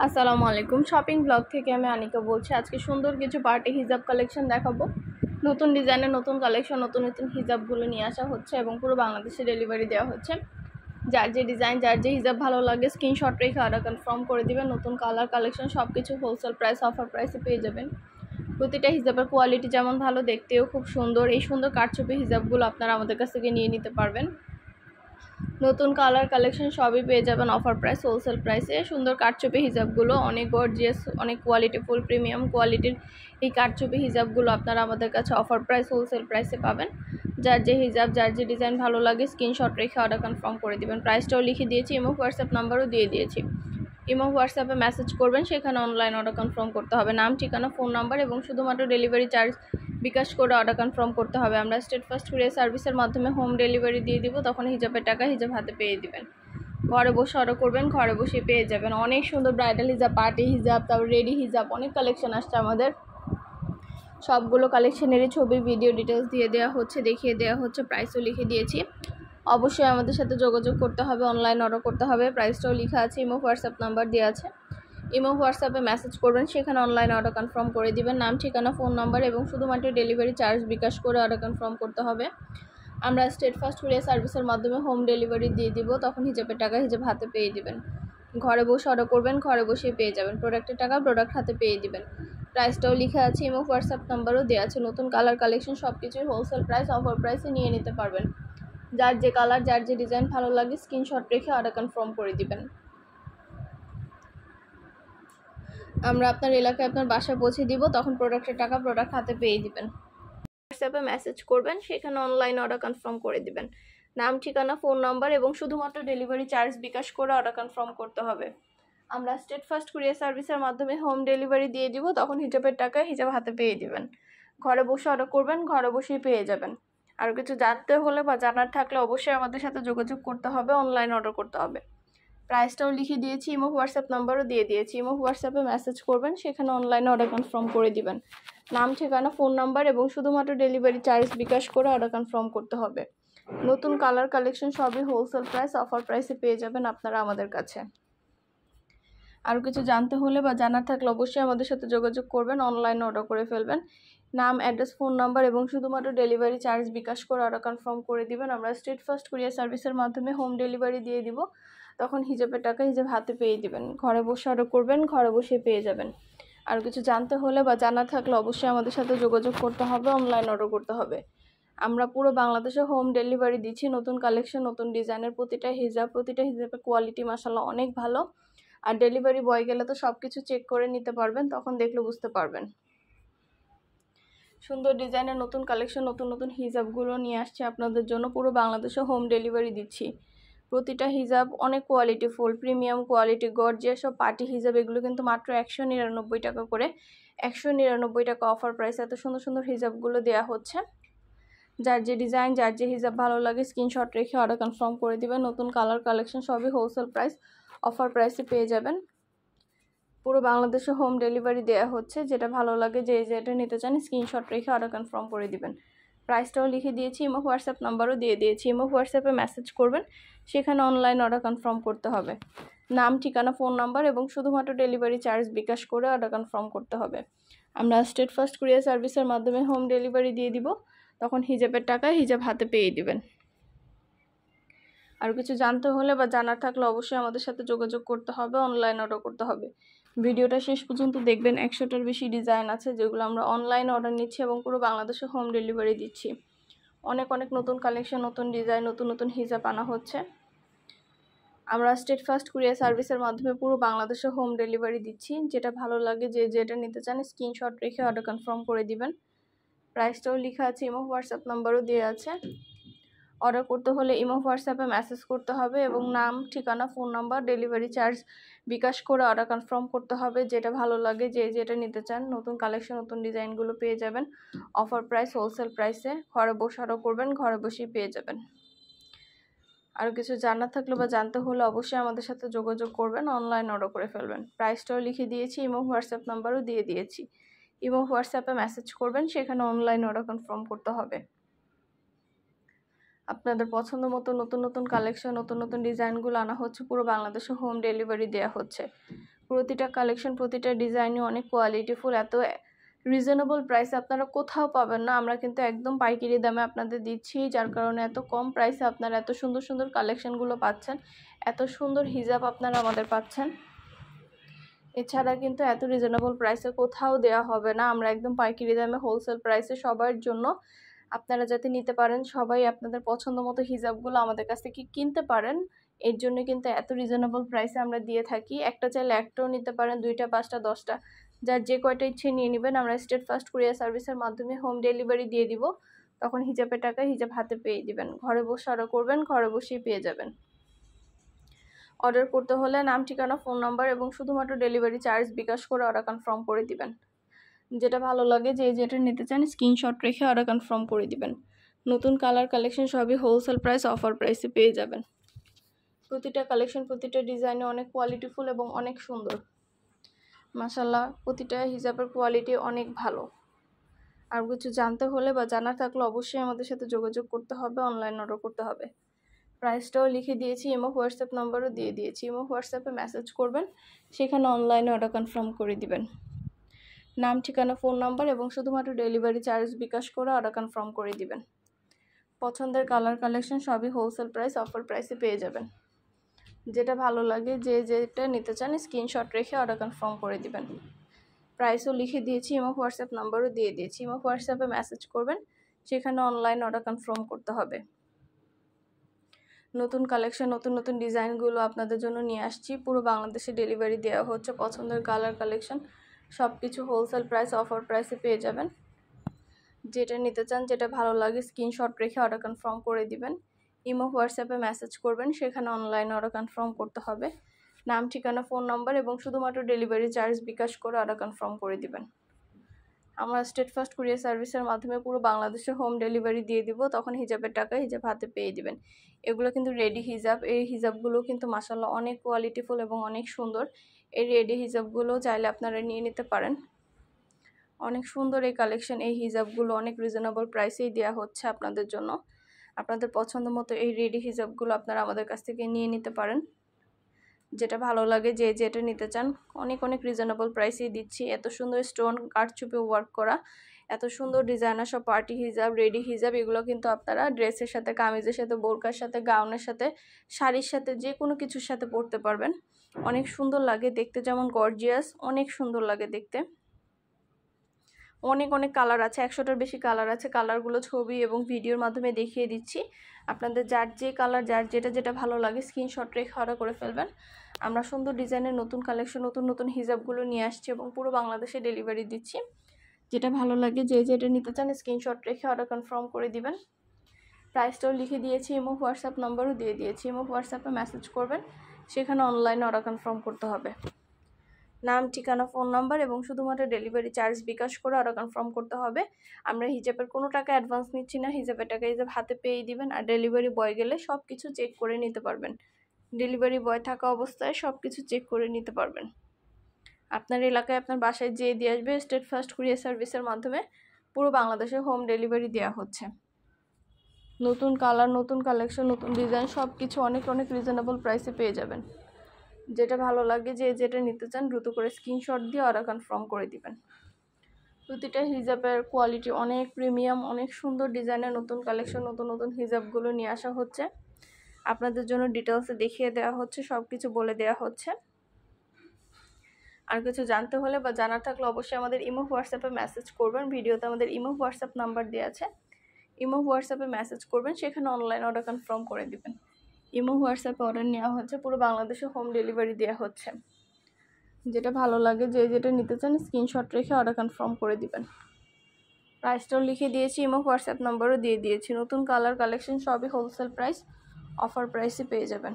আসসালামু আলাইকুম। Shopping blog থেকে আমি আনিকা বলছি। আজকে সুন্দর কিছু পার্টি হিজাব কালেকশন দেখাবো। নতুন ডিজাইনের নতুন কালেকশন, নতুন নতুন হিজাবগুলো নিয়ে আসা হচ্ছে এবং পুরো বাংলাদেশে ডেলিভারি দেওয়া হচ্ছে। যার যে ডিজাইন, যার যে হিজাব ভালো লাগে স্ক্রিনশট রেখে অর্ডার কনফার্ম করে দিবেন। নতুন কালার কালেকশন সব কিছু হোলসেল প্রাইস, অফার প্রাইসে পেয়ে যাবেন। প্রতিটা হিজাবের কোয়ালিটি যেমন ভালো, দেখতেও খুব সুন্দর। এই সুন্দর কারচুপি হিজাবগুলো আপনারা আমাদের কাছ থেকে নিয়ে নিতে পারবেন। নতুন কালার কালেকশন সবই পেয়ে যাবেন অফার প্রাইস, হোলসেল প্রাইসে। সুন্দর কারচুপি হিজাবগুলো অনেক গর্জিয়াস, অনেক কোয়ালিটি, ফুল প্রিমিয়াম কোয়ালিটির এই কারচুপি হিজাবগুলো আপনারা আমাদের কাছে অফার প্রাইস, হোলসেল প্রাইসে পাবেন। যার যে হিজাব, যার যে ডিজাইন ভালো লাগে স্ক্রিনশট রেখে অর্ডার কনফার্ম করে দিবেন। প্রাইসটাও লিখে দিয়েছি, ইমো হোয়াটসঅ্যাপ নাম্বারও দিয়ে দিয়েছি। ইমো হোয়াটসঅ্যাপে মেসেজ করবেন, সেখানে অনলাইন অর্ডার কনফার্ম করতে হবে। নাম, ঠিকানা, ফোন নাম্বার এবং শুধুমাত্র ডেলিভারি চার্জ বিকাশ করে অর্ডার কনফার্ম করতে হবে। আমরা স্টেট ফার্স্ট কুরিয়ার সার্ভিসের মাধ্যমে হোম ডেলিভারি দিয়ে দিব। তখন হিজাবের টাকা হিজাব হাতে পেয়ে দিবেন। ঘরে বসে অর্ডার করবেন, ঘরে বসে পেয়ে যাবেন। অনেক সুন্দর ব্রাইডাল হিজাব, পার্টি হিজাব, তারপর রেডি হিজাব, অনেক কালেকশন আসছে আমাদের। সবগুলো কালেকশনেরই ছবি, ভিডিও ডিটেলস দিয়ে দেওয়া হচ্ছে, দেখিয়ে দেওয়া হচ্ছে, প্রাইসও লিখে দিয়েছি। অবশ্যই আমাদের সাথে যোগাযোগ করতে হবে, অনলাইন অর্ডার করতে হবে। প্রাইসটাও লেখা আছে, ইমো হোয়াটসঅ্যাপ নাম্বার দেওয়া আছে। ইমো হোয়াটসঅ্যাপে মেসেজ করবেন, সেখানে অনলাইন অর্ডার কনফার্ম করে দিবেন। নাম, ঠিকানা, ফোন নাম্বার এবং শুধুমাত্র ডেলিভারি চার্জ বিকাশ করে অর্ডার কনফার্ম করতে হবে। আমরা স্টেট ফার্স্ট কুরিয়ার সার্ভিসের মাধ্যমে হোম ডেলিভারি দিয়ে দিব। তখন হিজাবের টাকা হিজাব হাতে পেয়ে দিবেন। ঘরে বসে অর্ডার করবেন, ঘরে বসেই পেয়ে যাবেন। প্রোডাক্টের টাকা প্রোডাক্ট হাতে পেয়ে দিবেন। প্রাইসটাও লেখা আছে, ইমো হোয়াটসঅ্যাপ নাম্বারও দেওয়া আছে। নতুন কালার কালেকশন সব কিছুই হোলসেল প্রাইস, অফার প্রাইসে নিয়ে নিতে পারবেন। যার যে কালার, যার যে ডিজাইন ভালো লাগে স্ক্রিনশট রেখে অর্ডার কনফার্ম করে দিবেন। আমরা আপনার এলাকায় আপনার বাসায় পৌঁছে দিব। তখন প্রোডাক্টের টাকা প্রোডাক্ট হাতে পেয়ে দিবেন। হোয়াটসঅ্যাপে মেসেজ করবেন, সেখানে অনলাইন অর্ডার কনফার্ম করে দিবেন। নাম, ঠিকানা, ফোন নাম্বার এবং শুধুমাত্র ডেলিভারি চার্জ বিকাশ করে অর্ডার কনফার্ম করতে হবে। আমরা স্টেট ফার্স্ট কুরিয়ার সার্ভিসের মাধ্যমে হোম ডেলিভারি দিয়ে দিব। তখন হিজাবের টাকা হিজাব হাতে পেয়ে দিবেন। ঘরে বসে অর্ডার করবেন, ঘরে বসেই পেয়ে যাবেন। আর কিছু জানতে হলে বা জানার থাকলে অবশ্যই আমাদের সাথে যোগাযোগ করতে হবে, অনলাইন অর্ডার করতে হবে। প্রাইসটাও লিখে দিয়েছি, ইমো হোয়াটসঅ্যাপ নাম্বারও দিয়ে দিয়েছি। ইমো হোয়াটসঅ্যাপে মেসেজ করবেন, সেখানে অনলাইনে অর্ডার কনফার্ম করে দিবেন। নাম, ঠিকানা, ফোন নাম্বার এবং শুধুমাত্র ডেলিভারি চার্জ বিকাশ করে অর্ডার কনফার্ম করতে হবে। নতুন কালার কালেকশন সবই হোলসেল প্রাইস, অফার প্রাইসে পেয়ে যাবেন আপনারা আমাদের কাছে। আর কিছু জানতে হলে বা জানার থাকলে অবশ্যই আমাদের সাথে যোগাযোগ করবেন, অনলাইন অর্ডার করে ফেলবেন। নাম, অ্যাড্রেস, ফোন নাম্বার এবং শুধুমাত্র ডেলিভারি চার্জ বিকাশ করে অর্ডার কনফার্ম করে দিবেন। আমরা স্টেট ফার্স্ট কুরিয়ার সার্ভিসের মাধ্যমে হোম ডেলিভারি দিয়ে দিব। তখন হিজাবের টাকা হিজাব হাতে পেয়ে দিবেন। ঘরে বসে অর্ডার করবেন, ঘরে বসে পেয়ে যাবেন। আর কিছু জানতে হলে বা জানার থাকলে অবশ্যই আমাদের সাথে যোগাযোগ করতে হবে, অনলাইন অর্ডার করতে হবে। আমরা পুরো বাংলাদেশে হোম ডেলিভারি দিচ্ছি। নতুন কালেকশন, নতুন ডিজাইনের প্রতিটা হিজাবের কোয়ালিটি মাশাআল্লাহ অনেক ভালো। আর ডেলিভারি বয় গেলে তো সব কিছু চেক করে নিতে পারবেন, তখন দেখলে বুঝতে পারবেন। সুন্দর ডিজাইনের নতুন কালেকশন, নতুন নতুন হিজাবগুলো নিয়ে আসছে আপনাদের জন্য। পুরো বাংলাদেশে হোম ডেলিভারি দিচ্ছি। প্রতিটা হিজাব অনেক কোয়ালিটি, ফুল প্রিমিয়াম কোয়ালিটি, গর্জিয়াস সব পার্টি হিজাব। এগুলো কিন্তু মাত্র 199 টাকা করে, 199 টাকা অফার প্রাইস। এত সুন্দর সুন্দর হিজাবগুলো দেওয়া হচ্ছে। যার যে ডিজাইন, যার যে হিজাব ভালো লাগে স্ক্রিনশট রেখে অর্ডার কনফার্ম করে দিবেন। নতুন কালার কালেকশন সবই হোলসেল প্রাইস, অফার প্রাইসে পেয়ে যাবেন। পুরো বাংলাদেশে হোম ডেলিভারি দেওয়া হচ্ছে। যেটা ভালো লাগে, যে যেটা নিতে চান স্ক্রিনশট রেখে অর্ডার কনফার্ম করে দিবেন। প্রাইসটাও লিখে দিয়েছি, ইমো হোয়াটসঅ্যাপ নাম্বারও দিয়ে দিয়েছি। ইমো হোয়াটসঅ্যাপে মেসেজ করবেন, সেখানে অনলাইন অর্ডার কনফার্ম করতে হবে। নাম, ঠিকানা, ফোন নাম্বার এবং শুধুমাত্র ডেলিভারি চার্জ বিকাশ করে অর্ডার কনফার্ম করতে হবে। আমরা স্টেট ফার্স্ট কুরিয়ার সার্ভিসের মাধ্যমে হোম ডেলিভারি দিয়ে দিব। তখন হিজাবের টাকা হিজাব হাতে পেয়ে দিবেন। আর কিছু জানতে হলে বা জানার থাকলে অবশ্যই আমাদের সাথে যোগাযোগ করতে হবে, অনলাইন অর্ডার করতে হবে। ভিডিওটা শেষ পর্যন্ত দেখবেন। 100টার বেশি ডিজাইন আছে যেগুলো আমরা অনলাইন অর্ডার নিচ্ছি এবং পুরো বাংলাদেশে হোম ডেলিভারি দিচ্ছি। অনেক অনেক নতুন কালেকশন, নতুন ডিজাইন, নতুন নতুন হিজাব আনা হচ্ছে। আমরা স্টেট ফার্স্ট কুরিয়ার সার্ভিসের মাধ্যমে পুরো বাংলাদেশে হোম ডেলিভারি দিচ্ছি। যেটা ভালো লাগে, যে যেটা নিতে চান স্ক্রিনশট রেখে অর্ডার কনফার্ম করে দিবেন। প্রাইসটাও লেখা আছে, ইমো হোয়াটসঅ্যাপ নাম্বারও দেওয়া আছে। অর্ডার করতে হলে ইমো হোয়াটসঅ্যাপে মেসেজ করতে হবে এবং নাম, ঠিকানা, ফোন নাম্বার, ডেলিভারি চার্জ বিকাশ করে অর্ডার কনফার্ম করতে হবে। যেটা ভালো লাগে, যে যেটা নিতে চান নতুন কালেকশন, নতুন ডিজাইনগুলো পেয়ে যাবেন অফার প্রাইস, হোলসেল প্রাইসে। ঘরে বসে অর্ডার করবেন, ঘরে বসেই পেয়ে যাবেন। আর কিছু জানার থাকলে বা জানতে হলে অবশ্যই আমাদের সাথে যোগাযোগ করবেন, অনলাইন অর্ডার করে ফেলবেন। প্রাইসটাও লিখে দিয়েছি, ইমো হোয়াটসঅ্যাপ নাম্বারও দিয়ে দিয়েছি। ইমো হোয়াটসঅ্যাপে মেসেজ করবেন, সেখানে অনলাইন অর্ডার কনফার্ম করতে হবে। আপনাদের পছন্দ মতো নতুন নতুন কালেকশন, নতুন নতুন ডিজাইনগুলো আনা হচ্ছে। পুরো বাংলাদেশে হোম ডেলিভারি দেওয়া হচ্ছে। প্রতিটা কালেকশন প্রতিটা ডিজাইনই অনেক কোয়ালিটিফুল, এত রিজনেবল প্রাইসে আপনারা কোথাও পাবেন না। আমরা কিন্তু একদম পাইকারি দামে আপনাদের দিচ্ছি, যার কারণে এত কম প্রাইসে আপনারা এত সুন্দর সুন্দর কালেকশনগুলো পাচ্ছেন, এত সুন্দর হিজাব আপনারা আমাদের পাচ্ছেন। এছাড়া কিন্তু এত রিজনেবল প্রাইসে কোথাও দেওয়া হবে না। আমরা একদম পাইকারি দামে হোলসেল প্রাইসে সবার জন্য আপনারা যাতে নিতে পারেন, সবাই আপনাদের পছন্দ মতো হিজাবগুলো আমাদের কাছ থেকে কিনতে পারেন, এর জন্য কিন্তু এত রিজনেবল প্রাইসে আমরা দিয়ে থাকি। একটা চাইলে একটাও নিতে পারেন, 2টা 5টা 10টা, যার যে কয়টা ইচ্ছে নিয়ে নেবেন। আমরা স্টেট ফাস্ট কুরিয়ার সার্ভিসের মাধ্যমে হোম ডেলিভারি দিয়ে দিব। তখন হিজাবের টাকা হিজাব হাতে পেয়ে দিবেন। ঘরে বসে অর্ডার করবেন, ঘরে বসেই পেয়ে যাবেন। অর্ডার করতে হলে নাম, ঠিকানা, ফোন নাম্বার এবং শুধুমাত্র ডেলিভারি চার্জ বিকাশ করে অর্ডার কনফার্ম করে দিবেন। যেটা ভালো লাগে, যেটা নিতে চান স্ক্রিনশট রেখে অর্ডার কনফার্ম করে দিবেন। নতুন কালার কালেকশন সবই হোলসেল প্রাইস অফার প্রাইসে পেয়ে যাবেন। প্রতিটা কালেকশন প্রতিটা ডিজাইনে অনেক কোয়ালিটিফুল এবং অনেক সুন্দর। মাশাআল্লাহ, প্রতিটা হিজাবের কোয়ালিটি অনেক ভালো। আর কিছু জানতে হলে বা জানার থাকলে অবশ্যই আমাদের সাথে যোগাযোগ করতে হবে, অনলাইন অর্ডার করতে হবে। প্রাইসটাও লিখে দিয়েছি, ইমো হোয়াটসঅ্যাপ নাম্বারও দিয়ে দিয়েছি। ইমো হোয়াটসঅ্যাপে মেসেজ করবেন, সেখানে অনলাইনে অর্ডার কনফার্ম করে দিবেন। নাম, ঠিকানা, ফোন নাম্বার এবং শুধুমাত্র ডেলিভারি চার্জ বিকাশ করে অর্ডার কনফার্ম করে দিবেন। পছন্দের কালার কালেকশন সবই হোলসেল প্রাইস অফার প্রাইসে পেয়ে যাবেন। যেটা ভালো লাগে, যেটা নিতে চান স্ক্রিনশট রেখে অর্ডার কনফার্ম করে দিবেন। প্রাইসও লিখে দিয়েছি, ইমো হোয়াটসঅ্যাপ নাম্বারও দিয়ে দিয়েছি। ইমো হোয়াটসঅ্যাপে মেসেজ করবেন, সেখানে অনলাইন অর্ডার কনফার্ম করতে হবে। নতুন কালেকশন নতুন নতুন ডিজাইনগুলো আপনাদের জন্য নিয়ে আসছি। পুরো বাংলাদেশে ডেলিভারি দেওয়া হচ্ছে। পছন্দের কালার কালেকশন সব কিছু হোলসেল প্রাইস অফার প্রাইসে পেয়ে যাবেন। যেটা নিতে চান, যেটা ভালো লাগে স্ক্রিনশট রেখে অর্ডার কনফার্ম করে দিবেন। ইমো হোয়াটসঅ্যাপে মেসেজ করবেন, সেখানে অনলাইন অর্ডার কনফার্ম করতে হবে। নাম, ঠিকানা, ফোন নাম্বার এবং শুধুমাত্র ডেলিভারি চার্জ বিকাশ করে অর্ডার কনফার্ম করে দিবেন। আমরা স্টেট ফাস্ট কুরিয়ার সার্ভিসের মাধ্যমে পুরো বাংলাদেশে হোম ডেলিভারি দিয়ে দিব। তখন হিজাবের টাকা হিজাব হাতে পেয়ে দিবেন। এগুলো কিন্তু রেডি হিজাব। এই হিজাবগুলো কিন্তু মাশাআল্লাহ অনেক কোয়ালিটিফুল এবং অনেক সুন্দর। এই রেডি হিজাবগুলো চাইলে আপনারা নিয়ে নিতে পারেন। অনেক সুন্দর এই কালেকশন। এই হিজাবগুলো অনেক রিজনেবল প্রাইসেই দেওয়া হচ্ছে আপনাদের জন্য। আপনাদের পছন্দ মতো এই রেডি হিজাবগুলো আপনারা আমাদের কাছ থেকে নিয়ে নিতে পারেন। যেটা ভালো লাগে, যেটা নিতে চান অনেক অনেক রিজনেবল প্রাইসেই দিচ্ছি। এত সুন্দর স্টোন কারচুপি ওয়ার্ক করা, এত সুন্দর ডিজাইনার সব পার্টি হিজাব, রেডি হিজাব, এগুলো কিন্তু আপনারা ড্রেসের সাথে, কামিজের সাথে, বোরকার সাথে, গাউনের সাথে, শাড়ির সাথে, যে কোনো কিছুর সাথে পরতে পারবেন। অনেক সুন্দর লাগে দেখতে, যেমন গর্জিয়াস, অনেক সুন্দর লাগে দেখতে। অনেক অনেক কালার আছে, 100টার বেশি কালার আছে। কালারগুলো ছবি এবং ভিডিওর মাধ্যমে দেখিয়ে দিচ্ছি। আপনাদের যার যে কালার, যার যেটা ভালো লাগে স্ক্রিনশট রেখে অর্ডার করে ফেলবেন। আমরা সুন্দর ডিজাইনের নতুন কালেকশন নতুন নতুন হিজাবগুলো নিয়ে আসছি এবং পুরো বাংলাদেশে ডেলিভারি দিচ্ছি। যেটা ভালো লাগে, যেটা নিতে চান স্ক্রিনশট রেখে অর্ডার কনফার্ম করে দিবেন। প্রাইসটাও লিখে দিয়েছি, ইমো হোয়াটসঅ্যাপ নাম্বারও দিয়ে দিয়েছি। ইমো হোয়াটসঅ্যাপে মেসেজ করবেন, সেখানে অনলাইনে অর্ডার কনফার্ম করতে হবে। নাম, ঠিকানা, ফোন নাম্বার এবং শুধুমাত্র ডেলিভারি চার্জ বিকাশ করে অর্ডার কনফার্ম করতে হবে। আমরা হিজাবের কোনো টাকা অ্যাডভান্স নিচ্ছি না। হিজাবের টাকা হিজাব হাতে পেয়ে দিবেন। আর ডেলিভারি বয় গেলে সব কিছু চেক করে নিতে পারবেন। ডেলিভারি বয় থাকা অবস্থায় সব কিছু চেক করে নিতে পারবেন। আপনার এলাকায় আপনার বাসায় যেয়ে দিয়ে আসবে। স্টেট ফাস্ট কুরিয়ার সার্ভিসের মাধ্যমে পুরো বাংলাদেশে হোম ডেলিভারি দেওয়া হচ্ছে। নতুন কালার নতুন কালেকশন নতুন ডিজাইন সব কিছু অনেক অনেক রিজনেবল প্রাইসে পেয়ে যাবেন। যেটা ভালো লাগে, যেটা নিতে চান দ্রুত করে স্ক্রিনশট দিয়ে অর্ডার কনফার্ম করে দিবেন। প্রতিটা হিজাবের কোয়ালিটি অনেক প্রিমিয়াম, অনেক সুন্দর ডিজাইনের নতুন কালেকশন নতুন নতুন হিজাবগুলো নিয়ে আসা হচ্ছে। আপনাদের জন্য ডিটেলসে দেখিয়ে দেওয়া হচ্ছে, সব কিছু বলে দেওয়া হচ্ছে। আর কিছু জানতে হলে বা জানার থাকলে অবশ্যই আমাদের ইমো হোয়াটসঅ্যাপে মেসেজ করবেন। ভিডিওতে আমাদের ইমো হোয়াটসঅ্যাপ নাম্বার দেওয়া আছে। ইমো হোয়াটসঅ্যাপে মেসেজ করবেন, সেখানে অনলাইন অর্ডার কনফার্ম করে দিবেন। ইমো হোয়াটসঅ্যাপে অর্ডার নেওয়া হচ্ছে, পুরো বাংলাদেশে হোম ডেলিভারি দেওয়া হচ্ছে। যেটা ভালো লাগে, যেটা নিতে চান স্ক্রিনশট রেখে অর্ডার কনফার্ম করে দিবেন। প্রাইসটাও লিখে দিয়েছি, ইমো হোয়াটসঅ্যাপ নাম্বারও দিয়ে দিয়েছি। নতুন কালার কালেকশন সবই হোলসেল প্রাইস অফার প্রাইসে পেয়ে যাবেন।